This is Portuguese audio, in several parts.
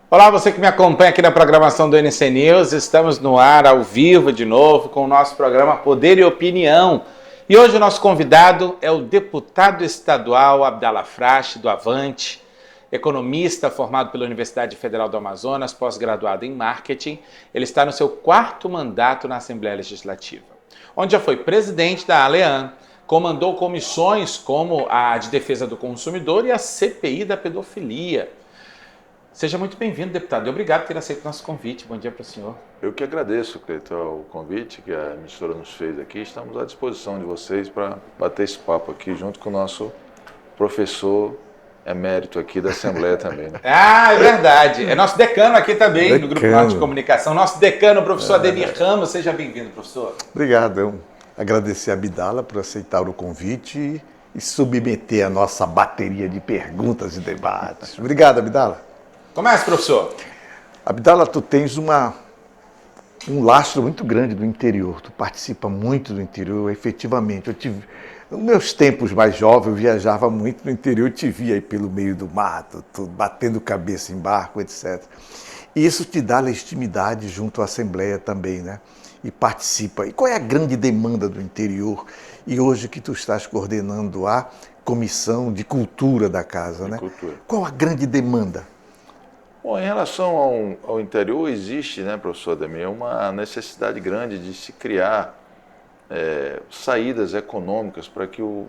Olá, você que me acompanha aqui na programação do NC News. Estamos no ar, ao vivo de novo, com o nosso programa Poder e Opinião. E hoje o nosso convidado é o deputado estadual Abdala Frache, do Avante, economista formado pela Universidade Federal do Amazonas, pós-graduado em marketing. Ele está no seu 4º mandato na Assembleia Legislativa, onde já foi presidente da ALEAN, comandou comissões como a de Defesa do Consumidor e a CPI da pedofilia. Seja muito bem-vindo, deputado, e obrigado por ter aceito o nosso convite. Bom dia para o senhor. Eu que agradeço, Cleiton, o convite que a emissora nos fez aqui. Estamos à disposição de vocês para bater esse papo aqui, junto com o nosso professor emérito aqui da Assembleia também. Né? Ah, é verdade. É nosso decano aqui também, do Grupo Norte de Comunicação. Nosso decano, o professor Ademir Ramos. Seja bem-vindo, professor. Obrigado. Agradecer a Abdala por aceitar o convite e submeter a nossa bateria de perguntas e debates. Obrigado, Abdala. Comece, professor. Abdala, tu tens um lastro muito grande do interior, tu participa muito do interior, efetivamente. Nos meus tempos mais jovens, eu viajava muito no interior, eu te via aí pelo meio do mato, batendo cabeça em barco, etc. E isso te dá legitimidade junto à Assembleia também, né? E participa. E qual é a grande demanda do interior? E hoje que tu estás coordenando a Comissão de Cultura da Casa, né? Cultura. Qual a grande demanda? Bom, em relação ao interior, existe, né, professor Ademir, uma necessidade grande de se criar saídas econômicas para que o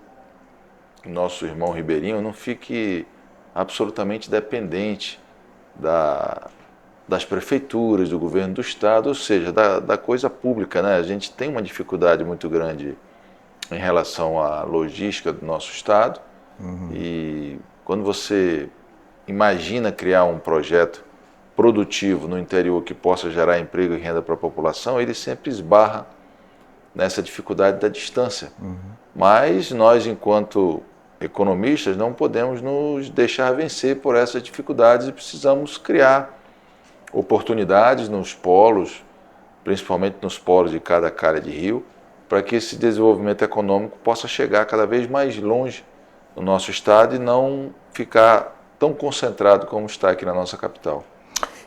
nosso irmão ribeirinho não fique absolutamente dependente das prefeituras, do governo do estado, ou seja, da coisa pública, né? A gente tem uma dificuldade muito grande em relação à logística do nosso estado. E quando você imagina criar um projeto produtivo no interior que possa gerar emprego e renda para a população, ele sempre esbarra nessa dificuldade da distância. Mas nós, enquanto economistas, não podemos nos deixar vencer por essas dificuldades e precisamos criar oportunidades nos polos, principalmente nos polos de cada calha de rio, para que esse desenvolvimento econômico possa chegar cada vez mais longe no nosso estado e não ficar tão concentrado como está aqui na nossa capital.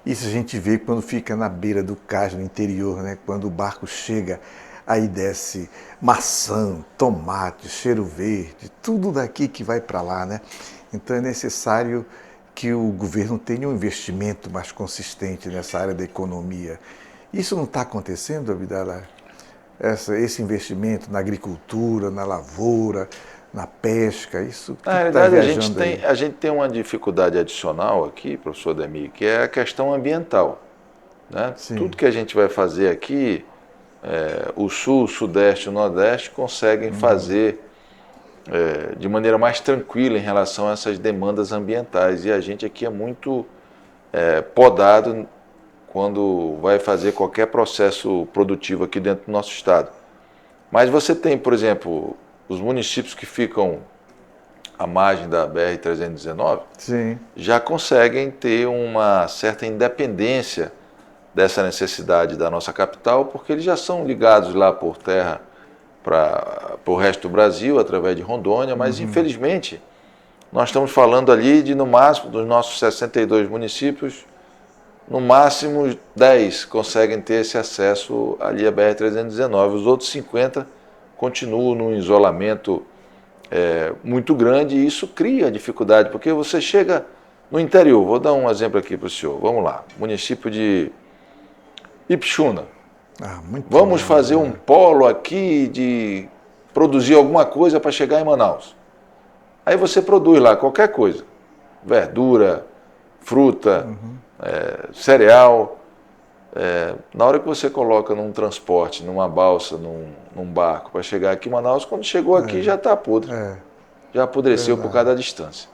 Isso a gente vê quando fica na beira do cais, no interior, né? Quando o barco chega, aí desce maçã, tomate, cheiro verde, tudo daqui que vai para lá, né? Então é necessário que o governo tenha um investimento mais consistente nessa área da economia. Isso não está acontecendo, Abdala? Esse investimento na agricultura, na lavoura, na pesca, isso que na realidade, a gente tem uma dificuldade adicional aqui, professor Ademir, que é a questão ambiental. Né? Tudo que a gente vai fazer aqui, o Sul, o Sudeste e o Nordeste conseguem fazer de maneira mais tranquila em relação a essas demandas ambientais. E a gente aqui é muito podado quando vai fazer qualquer processo produtivo aqui dentro do nosso estado. Mas você tem, por exemplo, os municípios que ficam à margem da BR-319 já conseguem ter uma certa independência dessa necessidade da nossa capital, porque eles já são ligados lá por terra para o resto do Brasil, através de Rondônia, mas infelizmente nós estamos falando ali de, no máximo, dos nossos 62 municípios, no máximo 10 conseguem ter esse acesso ali à BR-319, os outros 50 continuam num isolamento muito grande e isso cria dificuldade, porque você chega no interior, vou dar um exemplo aqui para o senhor, vamos lá, município de Ipixuna, vamos fazer um polo aqui de produzir alguma coisa para chegar em Manaus. Aí você produz lá qualquer coisa, verdura, fruta, cereal. Na hora que você coloca num transporte, numa balsa, num barco, para chegar aqui em Manaus, quando chegou aqui já está podre, já apodreceu por causa da distância.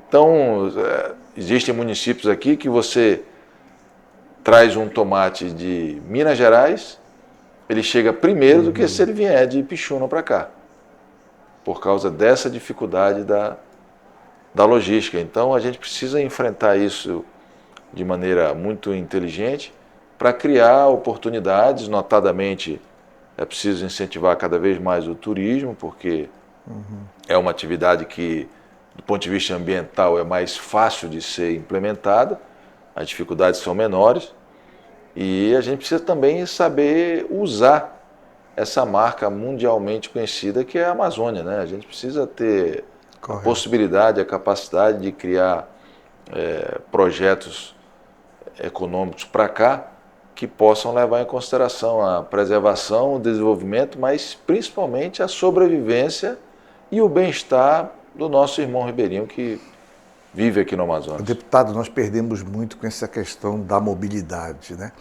Então, existem municípios aqui que você traz um tomate de Minas Gerais, ele chega primeiro do que se ele vier de Ipixuna para cá, por causa dessa dificuldade da logística. Então, a gente precisa enfrentar isso de maneira muito inteligente, para criar oportunidades, notadamente é preciso incentivar cada vez mais o turismo, porque é uma atividade que, do ponto de vista ambiental, é mais fácil de ser implementada, as dificuldades são menores e a gente precisa também saber usar essa marca mundialmente conhecida que é a Amazônia, né? A gente precisa ter a possibilidade, a capacidade de criar projetos econômicos para cá que possam levar em consideração a preservação, o desenvolvimento, mas principalmente a sobrevivência e o bem-estar do nosso irmão ribeirinho que vive aqui no Amazonas. Deputado, nós perdemos muito com essa questão da mobilidade, né?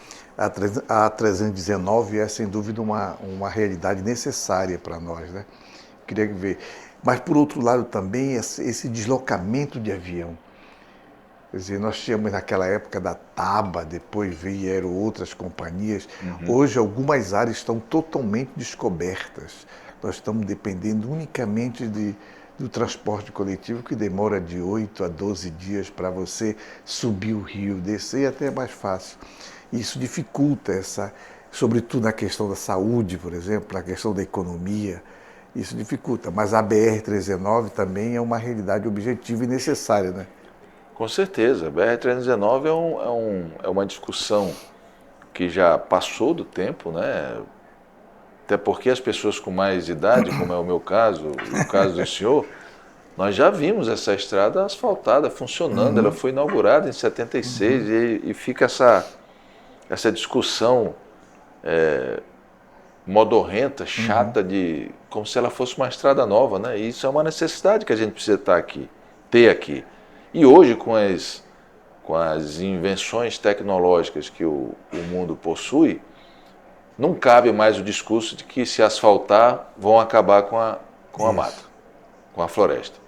A 319 é, sem dúvida, uma realidade necessária para nós, né? Queria ver. Mas, por outro lado, também esse deslocamento de avião. Quer dizer, nós tínhamos naquela época da TABA, depois vieram outras companhias. Hoje, algumas áreas estão totalmente descobertas. Nós estamos dependendo unicamente do transporte coletivo, que demora de 8 a 12 dias para você subir o rio, descer, e até é mais fácil. Isso dificulta sobretudo na questão da saúde, por exemplo, na questão da economia, isso dificulta. Mas a BR-319 também é uma realidade objetiva e necessária, né? Com certeza, a BR-319 é uma discussão que já passou do tempo, né? Até porque as pessoas com mais idade, como é o meu caso, e o caso do senhor, nós já vimos essa estrada asfaltada, funcionando. Ela foi inaugurada em 76 e fica essa discussão modorrenta, chata, como se ela fosse uma estrada nova, né? E isso é uma necessidade que a gente precisa ter aqui. E hoje, com as invenções tecnológicas que o mundo possui, não cabe mais o discurso de que se asfaltar vão acabar com a mata, com a floresta.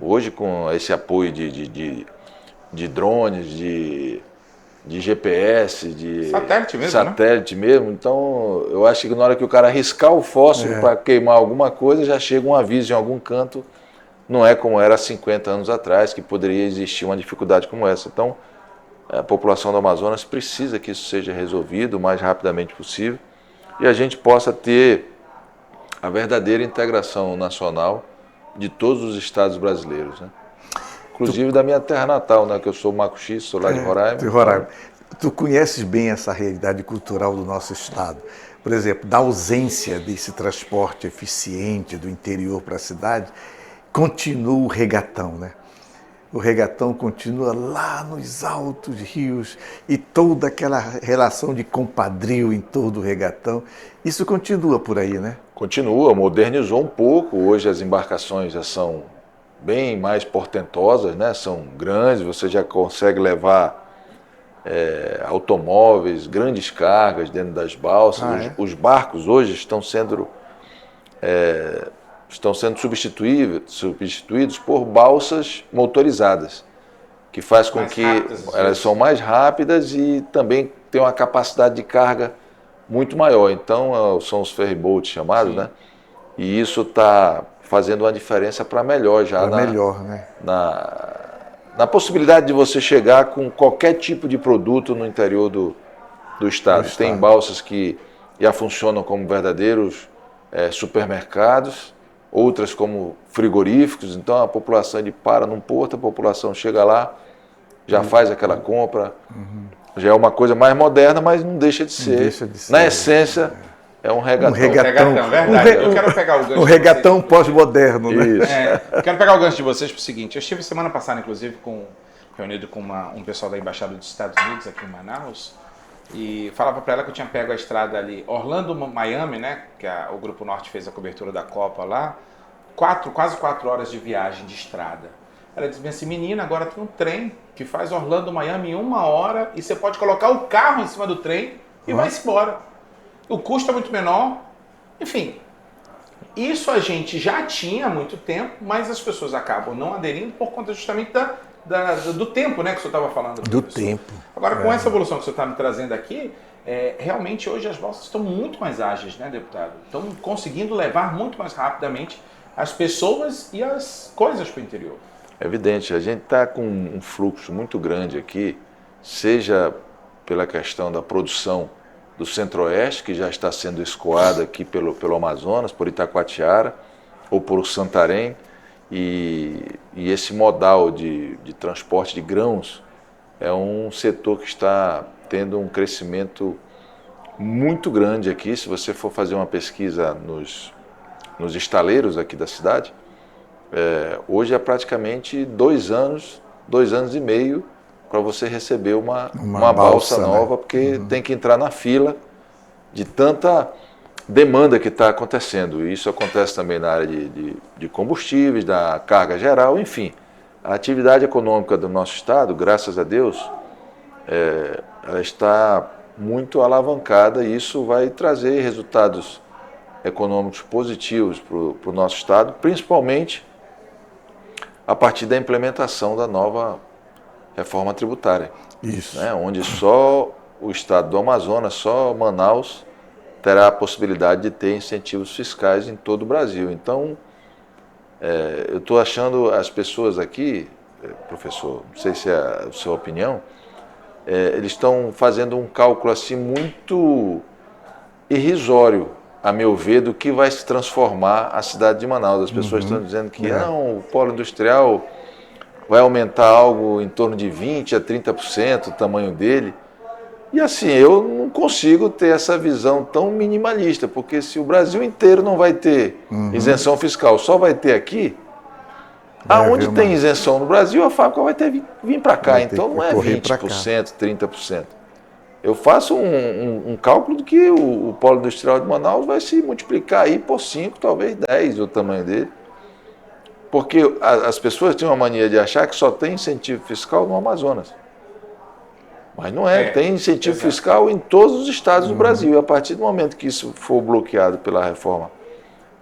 Hoje, com esse apoio de drones, de GPS, de satélite mesmo, então eu acho que na hora que o cara riscar o fósforo para queimar alguma coisa, já chega um aviso em algum canto. Não é como era há 50 anos atrás, que poderia existir uma dificuldade como essa. Então, a população do Amazonas precisa que isso seja resolvido o mais rapidamente possível e a gente possa ter a verdadeira integração nacional de todos os estados brasileiros, né? Inclusive da minha terra natal, né? Que eu sou Macuxi, sou lá de Roraima. De Roraima. Tu conheces bem essa realidade cultural do nosso estado. Por exemplo, da ausência desse transporte eficiente do interior para a cidade, continua o regatão, né? O regatão continua lá nos altos rios e toda aquela relação de compadrio em todo o regatão. Isso continua por aí, né? Continua, modernizou um pouco. Hoje as embarcações já são bem mais portentosas, né? São grandes, você já consegue levar automóveis, grandes cargas dentro das balsas. Os barcos hoje estão sendo substituídos por balsas motorizadas, que faz com que elas são mais rápidas e também têm uma capacidade de carga muito maior. Então, são os ferryboats chamados, né? E isso está fazendo uma diferença para melhor já na possibilidade de você chegar com qualquer tipo de produto no interior do estado. Tem balsas que já funcionam como verdadeiros supermercados, outras como frigoríficos. Então a população para num porto, a população chega lá, já faz aquela compra. Já é uma coisa mais moderna, mas não deixa de ser. Na essência, é um regatão. Verdade. Eu quero pegar o gancho. Um regatão pós-moderno, né? Isso. Eu quero pegar o gancho de vocês para o seguinte. Eu estive semana passada, inclusive, reunido com um pessoal da Embaixada dos Estados Unidos aqui em Manaus. E falava para ela que eu tinha pego a estrada ali, Orlando-Miami, né? Que o Grupo Norte fez a cobertura da Copa lá. Quase 4 horas de viagem de estrada. Ela disse assim, menina, agora tem um trem que faz Orlando-Miami em 1 hora e você pode colocar o carro em cima do trem e vai-se embora. O custo é muito menor. Enfim, isso a gente já tinha há muito tempo, mas as pessoas acabam não aderindo por conta justamente do tempo, né, que o senhor estava falando. Do tempo. Agora, com essa evolução que o senhor está me trazendo aqui, realmente hoje as balsas estão muito mais ágeis, né, deputado? Estão conseguindo levar muito mais rapidamente as pessoas e as coisas para o interior. É evidente, a gente está com um fluxo muito grande aqui, seja pela questão da produção do Centro-Oeste, que já está sendo escoada aqui pelo Amazonas, por Itacoatiara, ou por Santarém, e esse modal de transporte de grãos é um setor que está tendo um crescimento muito grande aqui. Se você for fazer uma pesquisa nos estaleiros aqui da cidade, hoje é praticamente 2 anos e meio para você receber uma balsa nova, né? Porque tem que entrar na fila de tanta demanda que está acontecendo. E isso acontece também na área de combustíveis, da carga geral, enfim. A atividade econômica do nosso estado, graças a Deus, ela está muito alavancada e isso vai trazer resultados econômicos positivos para o nosso estado, principalmente a partir da implementação da nova reforma tributária. Isso. Né, onde só o estado do Amazonas, só Manaus, terá a possibilidade de ter incentivos fiscais em todo o Brasil. Então, eu estou achando as pessoas aqui, professor, não sei se é a sua opinião, eles estão fazendo um cálculo assim muito irrisório, a meu ver, do que vai se transformar a cidade de Manaus. As pessoas estão dizendo que não, o polo industrial vai aumentar algo em torno de 20% a 30% o tamanho dele. E assim, eu não consigo ter essa visão tão minimalista, porque se o Brasil inteiro não vai ter isenção fiscal, só vai ter aqui, aonde tem isenção no Brasil, a fábrica vai ter que vir para cá. Então não é 20%, 30%. Eu faço um cálculo do que o polo industrial de Manaus vai se multiplicar aí por 5, talvez 10 o tamanho dele. Porque as pessoas têm uma mania de achar que só tem incentivo fiscal no Amazonas. Mas não é, tem incentivo fiscal em todos os estados do Brasil. E a partir do momento que isso for bloqueado pela reforma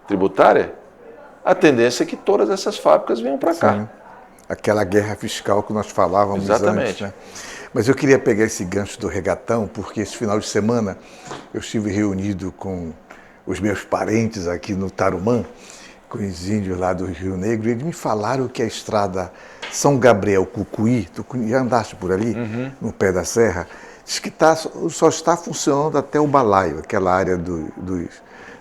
tributária, a tendência é que todas essas fábricas venham para cá. Aquela guerra fiscal que nós falávamos antes. Né? Mas eu queria pegar esse gancho do regatão, porque esse final de semana eu estive reunido com os meus parentes aqui no Tarumã, com os índios lá do Rio Negro, e eles me falaram que a estrada São Gabriel-Cucuí, tu já andaste por ali, no pé da serra, diz que só está funcionando até o Balaio, aquela área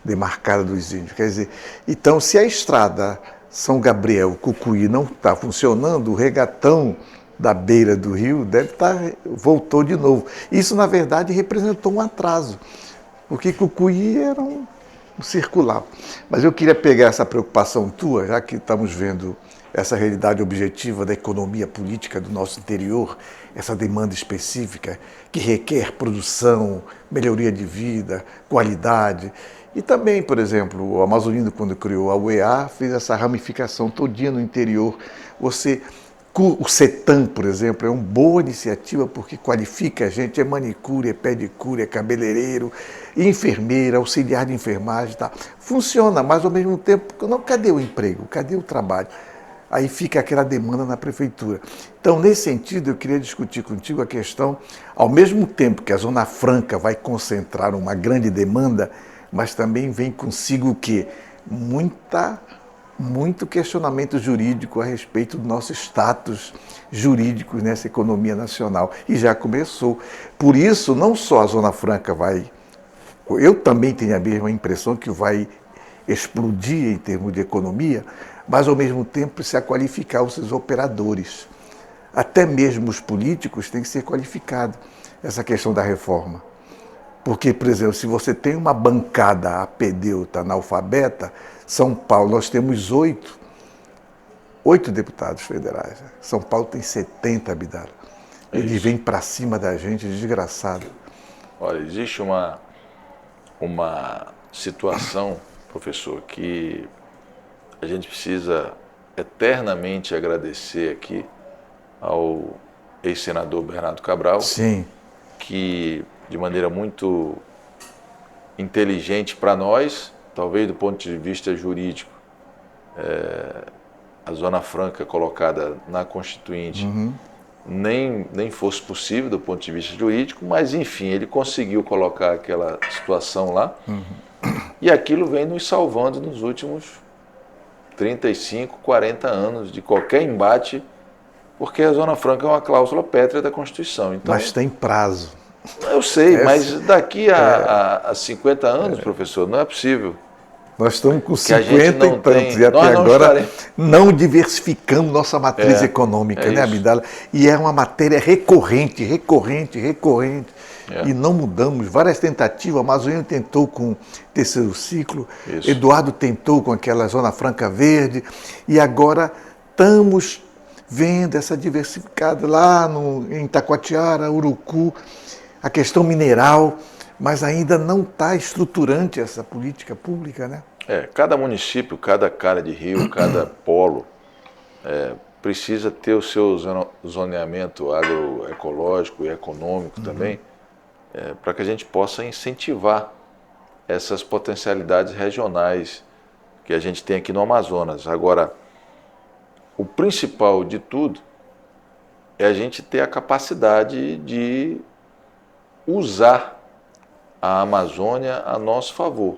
demarcada dos índios. Quer dizer, então, se a estrada São Gabriel-Cucuí não está funcionando, o regatão da beira do rio voltou de novo. Isso, na verdade, representou um atraso, porque Cucuí era um circular. Mas eu queria pegar essa preocupação tua, já que estamos vendo essa realidade objetiva da economia política do nosso interior, essa demanda específica que requer produção, melhoria de vida, qualidade. E também, por exemplo, o Amazonino, quando criou a UEA, fez essa ramificação todinha no interior. O CETAM, por exemplo, é uma boa iniciativa porque qualifica a gente, é manicure, é pedicure, é cabeleireiro, enfermeira, auxiliar de enfermagem, tá? Funciona, mas ao mesmo tempo, cadê o emprego? Cadê o trabalho? Aí fica aquela demanda na prefeitura. Então, nesse sentido, eu queria discutir contigo a questão, ao mesmo tempo que a Zona Franca vai concentrar uma grande demanda, mas também vem consigo o quê? Muito questionamento jurídico a respeito do nosso status jurídico nessa economia nacional. E já começou. Por isso, não só a Zona Franca eu também tenho a mesma impressão que vai explodir em termos de economia, mas ao mesmo tempo precisa qualificar os seus operadores. Até mesmo os políticos têm que ser qualificados, essa questão da reforma. Porque, por exemplo, se você tem uma bancada apedeuta, analfabeta, São Paulo, nós temos 8 deputados federais. São Paulo tem 70, Abdala. Eles vêm para cima da gente, desgraçado. Olha, existe uma situação, professor, que a gente precisa eternamente agradecer aqui ao ex-senador Bernardo Cabral. Sim. Que, de maneira muito inteligente para nós, talvez do ponto de vista jurídico, a Zona Franca colocada na Constituinte nem fosse possível do ponto de vista jurídico, mas enfim, ele conseguiu colocar aquela situação lá e aquilo vem nos salvando nos últimos 35, 40 anos de qualquer embate, porque a Zona Franca é uma cláusula pétrea da Constituição. Então, mas tem prazo. Eu sei, mas daqui a 50 anos, professor, não é possível. Nós estamos com que a gente 50 não e tantos, tem, e até nós não agora estaremos. não diversificamos nossa matriz econômica, né, isso. Abdala? E é uma matéria recorrente. É. E não mudamos. Várias tentativas. A Amazônia tentou com o terceiro ciclo, Isso. Eduardo tentou com aquela Zona Franca Verde, e agora estamos vendo essa diversificada lá em Taquatiara, Urucu, a questão mineral, mas ainda não está estruturante essa política pública, né? Cada município, cada cara de rio, cada polo precisa ter o seu zoneamento agroecológico e econômico também, para que a gente possa incentivar essas potencialidades regionais que a gente tem aqui no Amazonas. Agora, o principal de tudo é a gente ter a capacidade de usar a Amazônia a nosso favor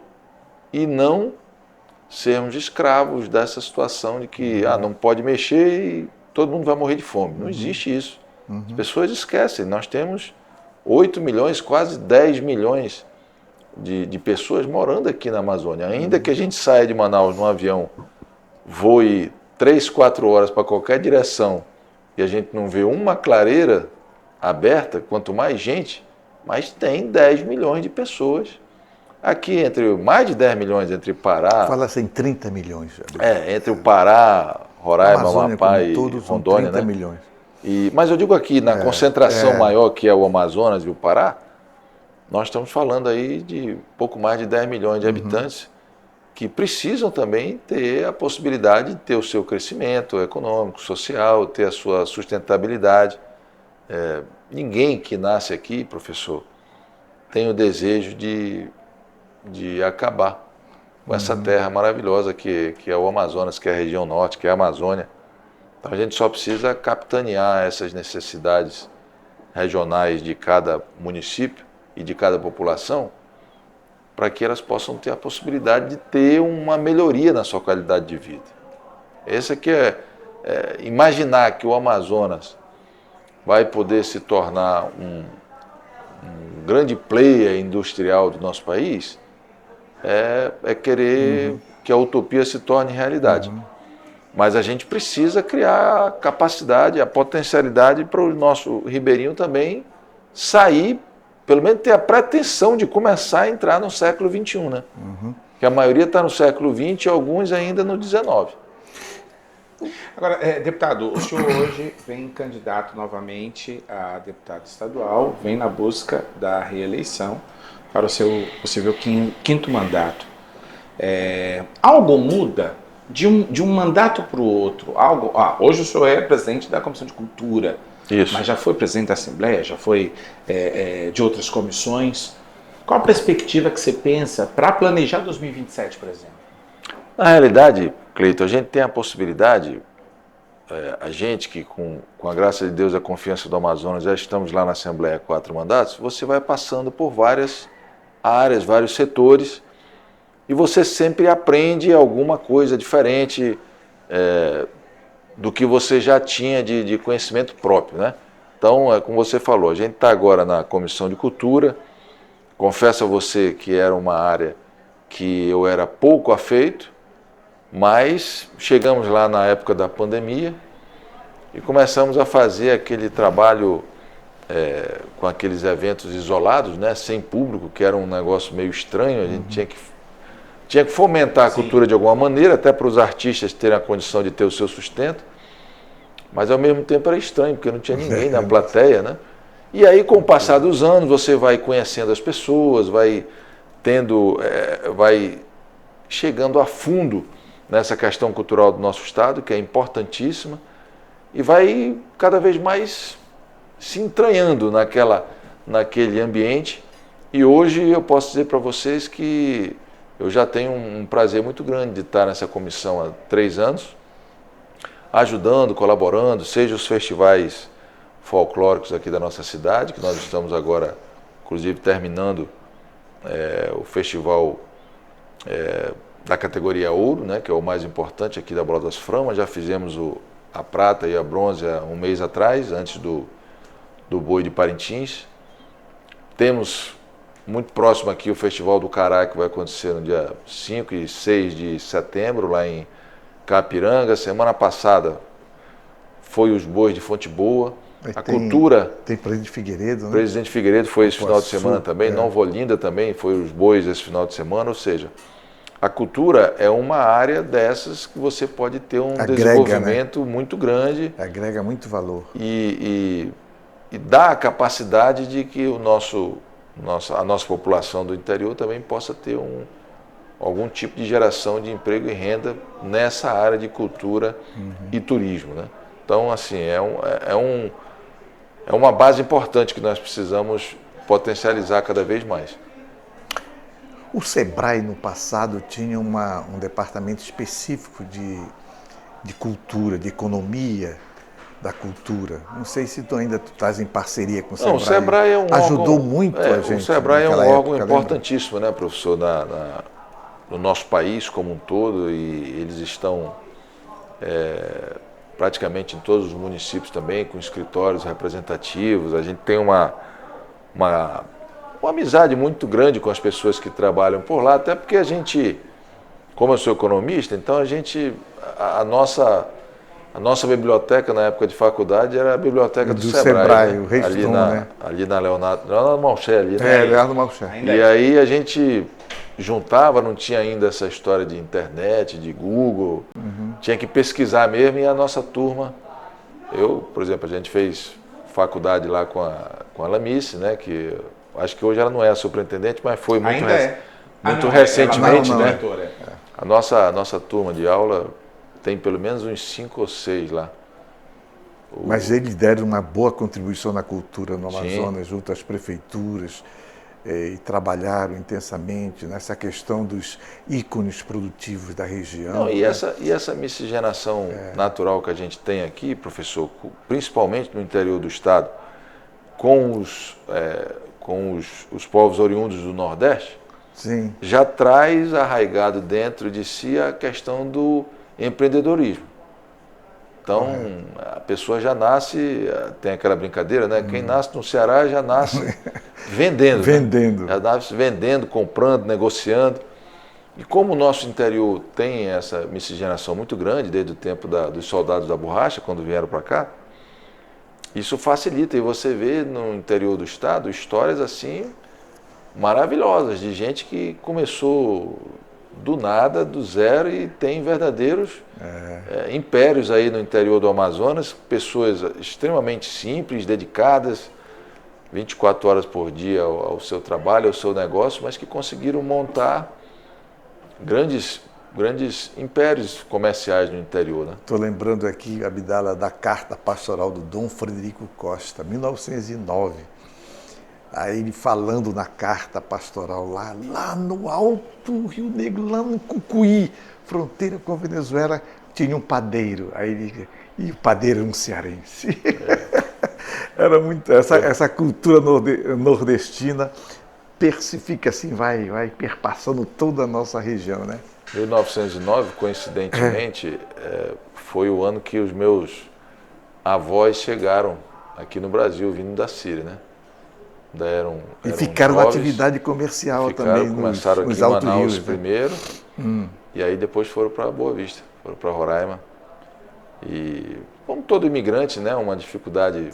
e não sermos escravos dessa situação de que não pode mexer e todo mundo vai morrer de fome. Não existe isso. As pessoas esquecem. Nós temos 8 milhões, quase 10 milhões de pessoas morando aqui na Amazônia. Ainda que a gente saia de Manaus num avião, voe 3, 4 horas para qualquer direção e a gente não vê uma clareira aberta, quanto mais gente, mas tem 10 milhões de pessoas aqui, entre mais de 10 milhões entre Pará... Fala-se em 30 milhões. entre o Pará, Roraima, Amazônia, Amapá como e todos, são Rondônia, 30 né? milhões. Mas eu digo aqui, na concentração maior que é o Amazonas e o Pará, nós estamos falando aí de pouco mais de 10 milhões de habitantes que precisam também ter a possibilidade de ter o seu crescimento econômico, social, ter a sua sustentabilidade. Ninguém que nasce aqui, professor, tem o desejo de acabar com essa terra maravilhosa que é o Amazonas, que é a região norte, que é a Amazônia. Então a gente só precisa capitanear essas necessidades regionais de cada município e de cada população para que elas possam ter a possibilidade de ter uma melhoria na sua qualidade de vida. Esse aqui imaginar que o Amazonas vai poder se tornar um grande player industrial do nosso país, é querer que a utopia se torne realidade. Mas a gente precisa criar a capacidade, a potencialidade para o nosso ribeirinho também sair, pelo menos ter a pretensão de começar a entrar no século XXI, né? Que a maioria está no século XX e alguns ainda no XIX. Agora, deputado, o senhor hoje vem candidato novamente a deputado estadual, vem na busca da reeleição para o seu possível quinto mandato. Algo muda de um mandato para o outro? Hoje o senhor é presidente da Comissão de Cultura, Isso. mas já foi presidente da Assembleia, já foi de outras comissões. Qual a perspectiva que você pensa para planejar 2027, por exemplo? Na realidade, Cleiton, a gente tem a possibilidade, a gente que com a graça de Deus e a confiança do Amazonas já estamos lá na Assembleia 4 mandatos, você vai passando por várias áreas, vários setores, e você sempre aprende alguma coisa diferente do que você já tinha de conhecimento próprio, né? Então, como você falou, a gente está agora na Comissão de Cultura. Confesso a você que era uma área que eu era pouco afeito, mas chegamos lá na época da pandemia e começamos a fazer aquele trabalho com aqueles eventos isolados, né, sem público, que era um negócio meio estranho. A gente tinha que fomentar a cultura de alguma maneira, até para os artistas terem a condição de ter o seu sustento, mas ao mesmo tempo era estranho, porque não tinha ninguém na plateia, né? E aí, com o passar dos anos, você vai conhecendo as pessoas, vai chegando a fundo nessa questão cultural do nosso estado, que é importantíssima, e vai cada vez mais se entranhando naquele ambiente. E hoje eu posso dizer para vocês que eu já tenho um prazer muito grande de estar nessa comissão há 3 anos, ajudando, colaborando, seja os festivais folclóricos aqui da nossa cidade, que nós estamos agora, inclusive, terminando o festival da categoria Ouro, né, que é o mais importante aqui da Bola das Framas. Já fizemos a prata e a bronze há um mês atrás, antes do Boi de Parintins. Temos muito próximo aqui o Festival do Cará, que vai acontecer no dia 5 e 6 de setembro, lá em Capiranga. Semana passada foi os bois de Fonte Boa. Cultura... Tem Presidente Figueiredo, né? Presidente Figueiredo foi esse final de semana também, é. Nova Olinda também foi os bois esse final de semana, ou seja, a cultura é uma área dessas que você pode ter um desenvolvimento, né, muito grande. Agrega muito valor. E dá a capacidade de que a nossa população do interior também possa ter algum tipo de geração de emprego e renda nessa área de cultura e turismo, né? Então, assim, é uma base importante que nós precisamos potencializar cada vez mais. O SEBRAE, no passado, tinha um departamento específico de cultura, de economia da cultura. Não sei se tu ainda estás em parceria com o SEBRAE. Não, o SEBRAE é um ajudou órgão, muito a gente. O SEBRAE é um órgão época, importantíssimo, né, professor, no nosso país como um todo, e eles estão praticamente em todos os municípios também, com escritórios representativos. A gente tem uma amizade muito grande com as pessoas que trabalham por lá, até porque a gente, como eu sou economista, então a nossa biblioteca na época de faculdade era a biblioteca do SEBRAE, né? O Reiston, né? Ali na Leonardo Malcher, ali, né? Leonardo Malcher. E aí a gente juntava, não tinha ainda essa história de internet, de Google, tinha que pesquisar mesmo, e a nossa turma, por exemplo, a gente fez faculdade lá com a Lamice, né, que acho que hoje ela não é a superintendente, mas foi muito recentemente, né? A nossa turma de aula tem pelo menos uns 5 ou 6 lá. Mas eles deram uma boa contribuição na cultura no Amazonas, Sim, junto às prefeituras, e trabalharam intensamente nessa questão dos ícones produtivos da região. Não, e essa miscigenação natural que a gente tem aqui, professor, principalmente no interior do estado, com os povos oriundos do Nordeste, sim, já traz arraigado dentro de si a questão do empreendedorismo. Então, a pessoa já nasce, tem aquela brincadeira, né? Quem nasce no Ceará já nasce vendendo. Vendendo. Né? Já nasce vendendo, comprando, negociando. E como o nosso interior tem essa miscigenação muito grande, desde o tempo dos soldados da borracha, quando vieram para cá, isso facilita. E você vê no interior do estado histórias assim maravilhosas, de gente que começou do nada, do zero, e tem verdadeiros impérios aí no interior do Amazonas, pessoas extremamente simples, dedicadas, 24 horas por dia ao seu trabalho, ao seu negócio, mas que conseguiram montar grandes impérios comerciais no interior. Né? Estou lembrando aqui, Abdala, da carta pastoral do Dom Frederico Costa, 1909. Aí ele falando na carta pastoral lá no alto Rio Negro, lá no Cucuí, fronteira com a Venezuela, tinha um padeiro. E o padeiro era um cearense. Era muito essa cultura nordestina persfica assim, vai perpassando toda a nossa região, né? 1909, coincidentemente, foi o ano que os meus avós chegaram aqui no Brasil, vindo da Síria, né? Eram ficaram jovens, na atividade comercial também. Começaram nos aqui em Manaus rios, primeiro, e aí depois foram para Boa Vista, foram para Roraima. E como todo imigrante, né, uma dificuldade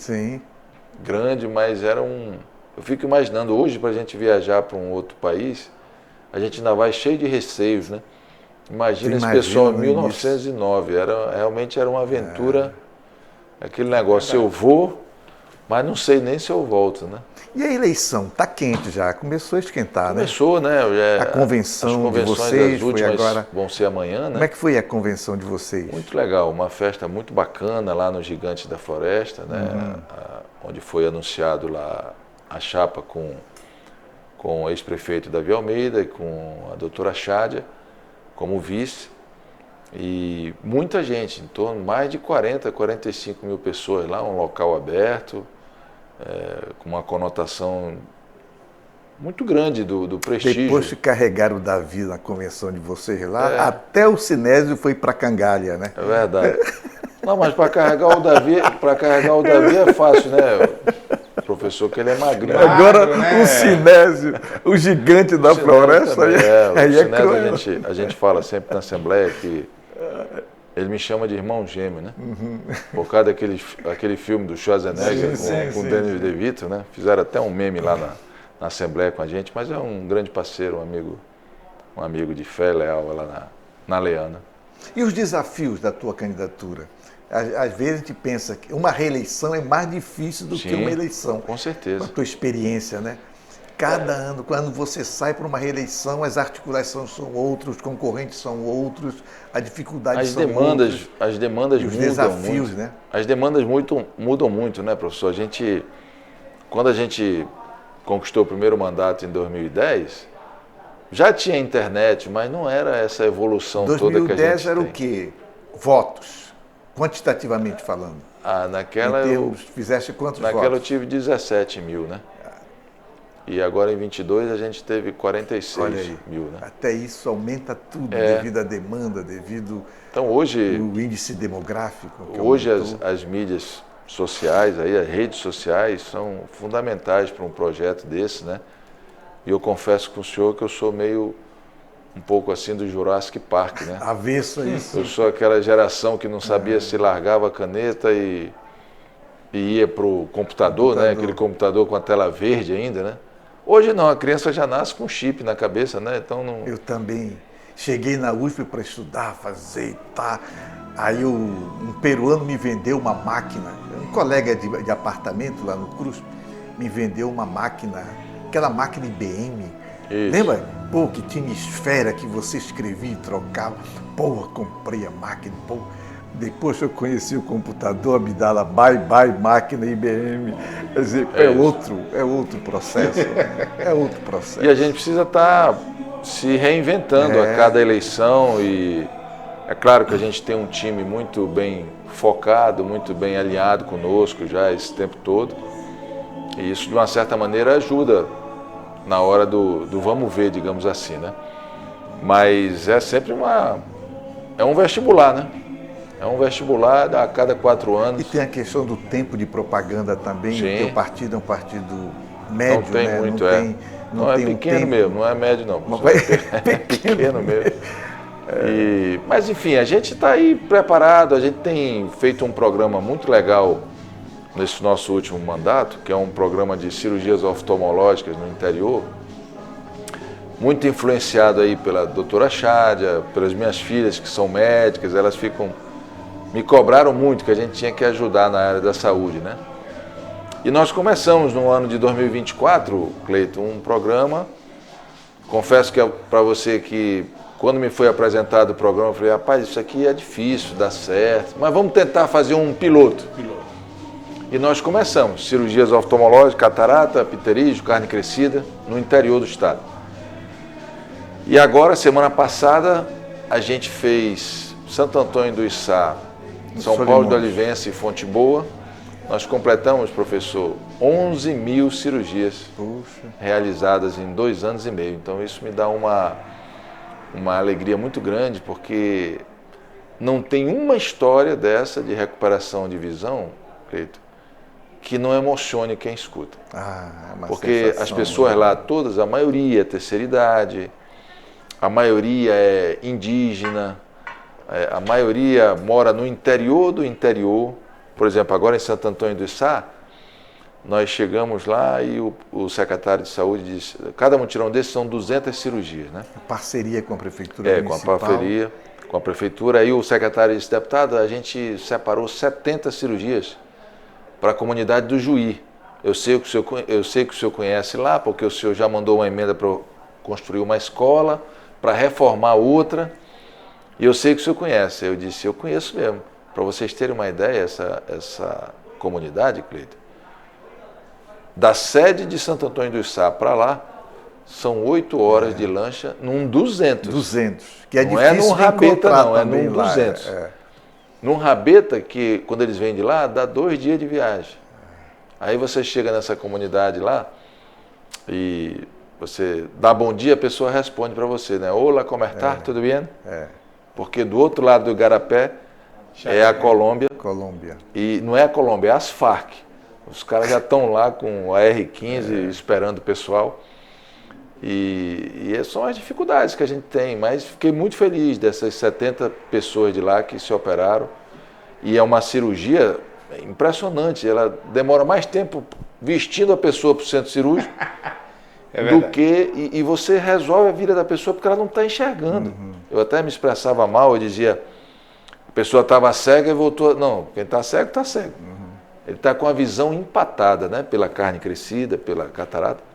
grande, mas eu fico imaginando, hoje para a gente viajar para um outro país, a gente ainda vai cheio de receios, né? Imagina esse pessoal em 1909, realmente era uma aventura, aquele negócio, eu vou, mas não sei nem se eu volto, né? E a eleição? Está quente já, começou a esquentar, Começou, né? A convenção as convenções de vocês das últimas foi agora... vão ser amanhã, né? Como é que foi a convenção de vocês? Muito legal, uma festa muito bacana lá no Gigantes da Floresta, né? Onde foi anunciado lá a chapa com o ex-prefeito Davi Almeida e com a doutora Chádia como vice. E muita gente, em torno de mais de 45 mil pessoas lá, um local aberto, com uma conotação muito grande do prestígio. Depois que carregaram o Davi na convenção de vocês lá, até o Sinésio foi para Cangalha, né? É verdade. Não, mas para carregar o Davi é fácil, né, professor? professor, que ele é magrinho. Agora, né? o Sinésio, o gigante da floresta, também, aí o é Sinésio, cruel. a gente fala sempre na Assembleia que ele me chama de irmão gêmeo, né? Por causa daquele filme do Schwarzenegger com o Danny DeVito, né? Fizeram até um meme lá na Assembleia com a gente, mas é um grande parceiro, um amigo de fé leal lá na Leana. E os desafios da tua candidatura? Às vezes a gente pensa que uma reeleição é mais difícil do que uma eleição. Com certeza. Com a tua experiência, né? Cada ano, quando você sai para uma reeleição, as articulações são outras, os concorrentes são outros, a dificuldade são outras. As demandas e os mudam desafios, muito. né? As demandas mudam muito, né, professor? Quando a gente conquistou o primeiro mandato em 2010, já tinha internet, mas não era essa evolução toda que a gente 2010 era tem. o quê? Votos, quantitativamente falando. Naquela fizeste quantos naquela eu votos? tive 17 mil, né? E agora em 22 a gente teve 46 Olha aí, mil, né? até isso aumenta tudo devido à demanda, devido Então hoje, ao índice demográfico. Que hoje aumentou. as mídias sociais, aí, as redes sociais são fundamentais para um projeto desse, né? E eu confesso com o senhor que eu sou um pouco assim do Jurassic Park, né? Avesso a isso. Eu sou aquela geração que não sabia se largava a caneta e ia para o computador, né? Aquele computador com a tela verde ainda, né? Hoje não, a criança já nasce com chip na cabeça, né? Então não... Eu também cheguei na USP para estudar, fazer e tá. Aí um peruano me vendeu uma máquina, um colega de apartamento lá no CRUSP, me vendeu uma máquina, aquela máquina IBM. Isso. Lembra? Pô, que tinha esfera que você escrevia e trocava. Pô, comprei a máquina, pô. Depois que eu conheci o computador, Abdala, bye, máquina IBM. Quer dizer, é outro processo. É outro processo. E a gente precisa estar se reinventando a cada eleição e é claro que a gente tem um time muito bem focado, muito bem alinhado conosco já esse tempo todo. E isso, de uma certa maneira, ajuda na hora do vamos ver, digamos assim, né? Mas é sempre é um vestibular, né? É um vestibular a cada 4 anos. E tem a questão do tempo de propaganda também. Sim. O teu partido é um partido médio, não tem né? muito, não é tem pequeno mesmo, não é médio não. É pequeno mesmo. Mas enfim, a gente está aí preparado, a gente tem feito um programa muito legal nesse nosso último mandato, que é um programa de cirurgias oftalmológicas no interior, muito influenciado aí pela doutora Chádia, pelas minhas filhas que são médicas, elas me cobraram muito que a gente tinha que ajudar na área da saúde, né? E nós começamos no ano de 2024, Cleiton, um programa, confesso que para você que quando me foi apresentado o programa, eu falei, rapaz, isso aqui é difícil, dá certo, mas vamos tentar fazer um piloto. E nós começamos, cirurgias oftalmológicas, catarata, pterígio, carne crescida, no interior do estado. E agora, semana passada, a gente fez Santo Antônio do Içá, São Paulo do Olivense e Fonte Boa. Nós completamos, professor, 11 mil cirurgias realizadas em 2 anos e meio. Então isso me dá uma alegria muito grande, porque não tem uma história dessa de recuperação de visão, Cleito, que não emocione quem escuta. Porque as pessoas lá, todas, a maioria é terceira idade, a maioria é indígena, a maioria mora no interior do interior. Por exemplo, agora em Santo Antônio do Içá, nós chegamos lá e o secretário de saúde disse, cada mutirão desses são 200 cirurgias, né? Parceria com a prefeitura municipal. Com a parceria com a prefeitura. Aí o secretário disse, deputado, a gente separou 70 cirurgias para a comunidade do Juí. Eu sei que o senhor conhece lá, porque o senhor já mandou uma emenda para construir uma escola, para reformar outra, e eu sei que o senhor conhece. Eu disse, eu conheço mesmo. Para vocês terem uma ideia, essa comunidade, Cleiton, da sede de Santo Antônio do Içá para lá, são 8 horas de lancha num 200. 200, que é não difícil é num rabeta não, é num lá, 200. Num rabeta que, quando eles vêm de lá, dá 2 dias de viagem. Aí você chega nessa comunidade lá e você dá bom dia, a pessoa responde para você, né? Olá, como está? Tudo bem? Porque do outro lado do Igarapé é a Colômbia. Colômbia. E não é a Colômbia, é as Farc. Os caras já estão lá com a R15 esperando o pessoal. E são as dificuldades que a gente tem, mas fiquei muito feliz dessas 70 pessoas de lá que se operaram. E é uma cirurgia impressionante, ela demora mais tempo vestindo a pessoa para o centro cirúrgico do que... E você resolve a vida da pessoa porque ela não está enxergando. Eu até me expressava mal, eu dizia, a pessoa estava cega e voltou... Não, quem está cego, está cego. Ele está com a visão empatada, né, pela carne crescida, pela catarata.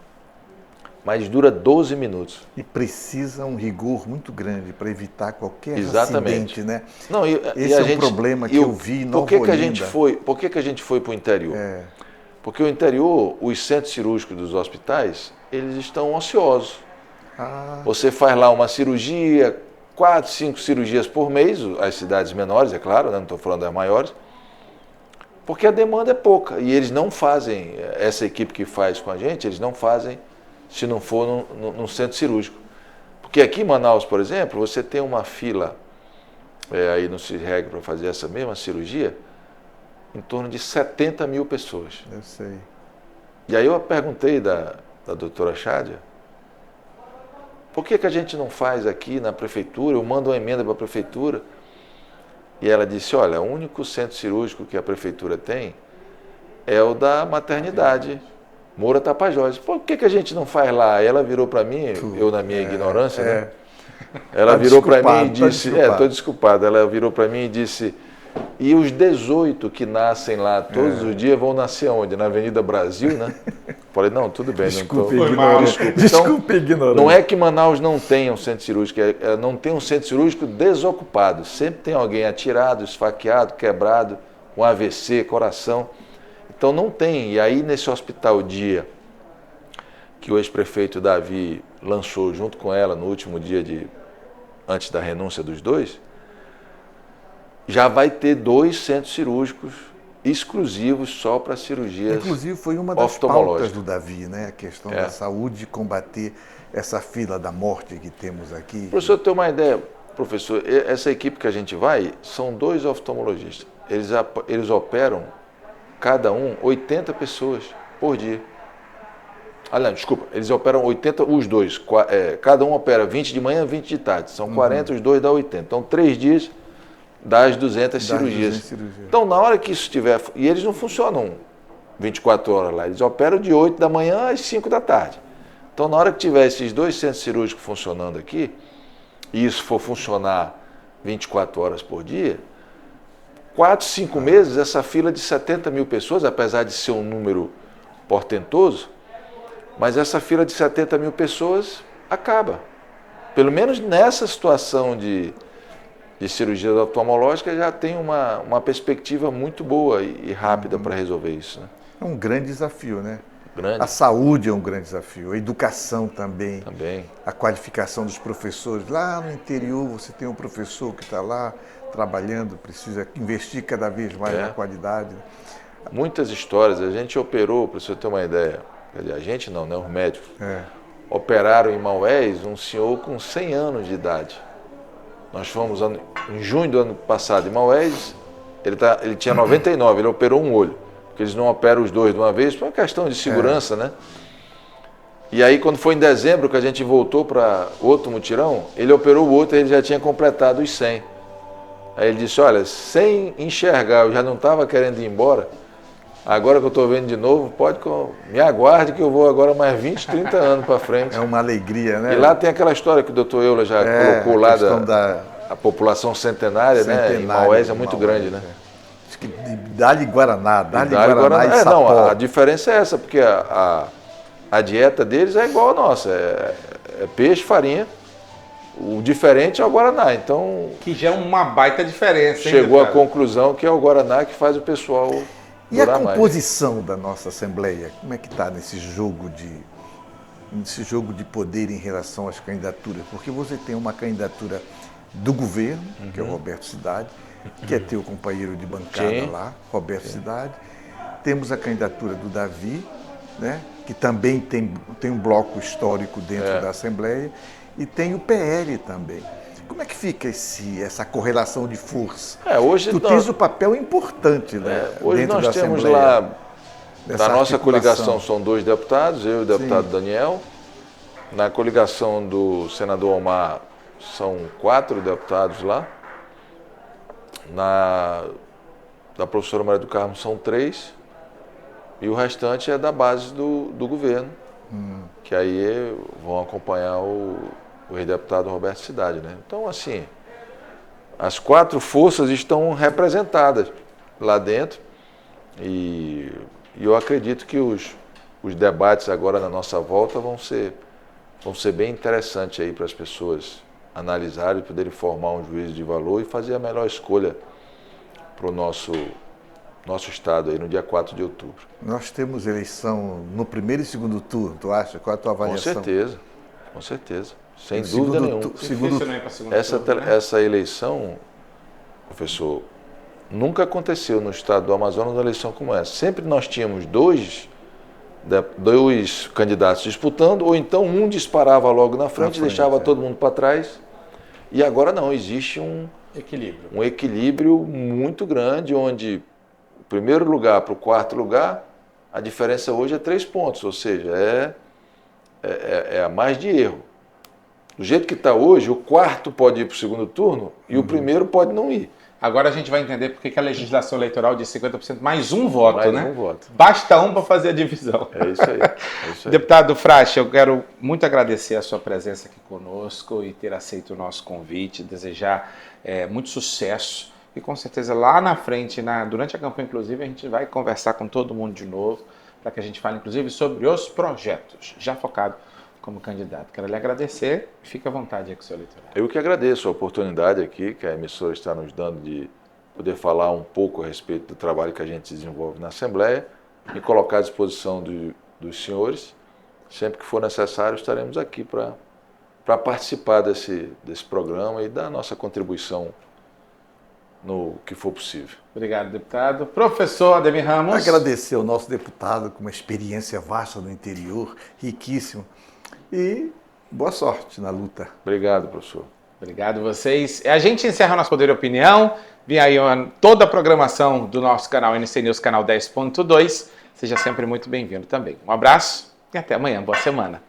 Mas dura 12 minutos. E precisa um rigor muito grande para evitar qualquer Exatamente. acidente, né? Não, Esse é um problema que eu vi em Nova Olinda. Por que a gente foi para o interior? Porque o interior, os centros cirúrgicos dos hospitais, eles estão ociosos. Você faz lá uma cirurgia, 4, 5 cirurgias por mês, as cidades menores, é claro, né? Não estou falando das maiores, porque a demanda é pouca. E eles não fazem, essa equipe que faz com a gente, eles não fazem se não for num centro cirúrgico. Porque aqui em Manaus, por exemplo, você tem uma fila aí no CIRREG para fazer essa mesma cirurgia, em torno de 70 mil pessoas. Eu sei. E aí eu perguntei da doutora Chádia, por que a gente não faz aqui na prefeitura, eu mando uma emenda para a prefeitura, e ela disse, olha, o único centro cirúrgico que a prefeitura tem é o da maternidade, Moura Tapajós. Por que a gente não faz lá? Ela virou para mim, eu na minha ignorância, né? Ela virou para mim e disse, estou desculpado, ela virou para mim e disse, e os 18 que nascem lá todos os dias vão nascer onde? Na Avenida Brasil, né? Falei, não, tudo bem. Desculpe, ignorante. Não é que Manaus não tenha um centro cirúrgico, não tem um centro cirúrgico desocupado. Sempre tem alguém atirado, esfaqueado, quebrado, com AVC, coração. Então não tem. E aí nesse hospital dia que o ex-prefeito Davi lançou junto com ela no último dia antes da renúncia dos dois, já vai ter 2 centros cirúrgicos exclusivos só para cirurgias. Inclusive foi uma das pautas do Davi, né? A questão da saúde, combater essa fila da morte que temos aqui. Professor, ter uma ideia, professor, essa equipe que a gente vai, são 2 oftalmologistas. Eles operam, cada um, 80 pessoas por dia. Aliás, desculpa, eles operam 80, os dois. Cada um opera 20 de manhã, 20 de tarde. São 40, os dois dá 80. Então, 3 dias dá as 200 cirurgias. Então, na hora que isso estiver... E eles não funcionam 24 horas lá. Eles operam de 8 da manhã às 5 da tarde. Então, na hora que tiver esses 2 centros cirúrgicos funcionando aqui, e isso for funcionar 24 horas por dia, 4, 5 meses, essa fila de 70 mil pessoas, apesar de ser um número portentoso, mas essa fila de 70 mil pessoas acaba. Pelo menos nessa situação de cirurgia oftalmológica já tem uma perspectiva muito boa e rápida para resolver isso. Né? É um grande desafio, né? Grande. A saúde é um grande desafio, a educação também. Também. A qualificação dos professores. Lá no interior você tem um professor que está lá trabalhando, precisa investir cada vez mais na qualidade. Muitas histórias, a gente operou, para você ter uma ideia, a gente não, né? Os médicos. Operaram em Maués um senhor com 100 anos de idade. Nós fomos em junho do ano passado em Maués, ele tinha 99, ele operou um olho, porque eles não operam os dois de uma vez, por uma questão de segurança, né? E aí quando foi em dezembro que a gente voltou para outro mutirão, ele operou o outro e ele já tinha completado os 100. Aí ele disse, olha, sem enxergar, eu já não estava querendo ir embora, agora que eu estou vendo de novo, me aguarde que eu vou agora mais 20, 30 anos para frente. É uma alegria, né? E lá tem aquela história que o doutor Euler já colocou lá a população centenária, né? Em Maués é muito grande, né? Acho que Dá-lhe Guaraná, Dá-lhe Guaraná e Sapó. Não, a diferença é essa, porque a dieta deles é igual a nossa, é peixe, farinha. O diferente é o Guaraná, então... Que já é uma baita diferença, hein, chegou à conclusão que é o Guaraná que faz o pessoal durar mais. E a composição da nossa Assembleia, como é que está nesse jogo de poder em relação às candidaturas? Porque você tem uma candidatura do governo, que é o Roberto Cidade, que é teu companheiro de bancada lá, Roberto Cidade. Temos a candidatura do Davi, né, que também tem um bloco histórico dentro da Assembleia, e tem o PL também. Como é que fica essa correlação de força? Hoje tu tens um papel importante, né, hoje dentro nós da temos Assembleia. lá Na nossa coligação são 2 deputados, eu e o deputado Daniel. Na coligação do senador Omar são 4 deputados lá. Da professora Maria do Carmo são 3. E o restante é da base do governo, que aí vão acompanhar o ex-deputado Roberto Cidade, né? Então, assim, as 4 forças estão representadas lá dentro e eu acredito que os debates agora na nossa volta vão ser bem interessantes aí para as pessoas analisarem, poderem formar um juízo de valor e fazer a melhor escolha para o nosso estado aí no dia 4 de outubro. Nós temos eleição no primeiro e segundo turno, tu acha? Qual é a tua avaliação? Com certeza. Sem dúvida nenhuma. Essa eleição, professor, nunca aconteceu no estado do Amazonas uma eleição como essa. Sempre nós tínhamos dois candidatos disputando, ou então um disparava logo na frente, deixava todo mundo para trás. E agora não, existe um equilíbrio muito grande, onde o primeiro lugar para o quarto lugar, a diferença hoje é 3 pontos, ou seja, é a mais de erro. Do jeito que está hoje, o quarto pode ir para o segundo turno e o primeiro pode não ir. Agora a gente vai entender por que a legislação eleitoral diz 50% mais um voto, mais né? Um voto. Basta um para fazer a divisão. É isso aí. Deputado Frasch, eu quero muito agradecer a sua presença aqui conosco e ter aceito o nosso convite, desejar muito sucesso e com certeza lá na frente, durante a campanha inclusive, a gente vai conversar com todo mundo de novo para que a gente fale inclusive sobre os projetos, já focado como candidato. Quero lhe agradecer e fique à vontade aí com o seu eleitoral. Eu que agradeço a oportunidade aqui que a emissora está nos dando de poder falar um pouco a respeito do trabalho que a gente desenvolve na Assembleia e colocar à disposição dos senhores. Sempre que for necessário, estaremos aqui para participar desse programa e dar a nossa contribuição no que for possível. Obrigado, deputado. Professor Ademir Ramos. Agradecer ao nosso deputado com uma experiência vasta no interior, riquíssimo. E boa sorte na luta. Obrigado, professor. Obrigado a vocês. A gente encerra o nosso Poder e Opinião. Vem aí toda a programação do nosso canal NC News, canal 10.2. Seja sempre muito bem-vindo também. Um abraço e até amanhã. Boa semana.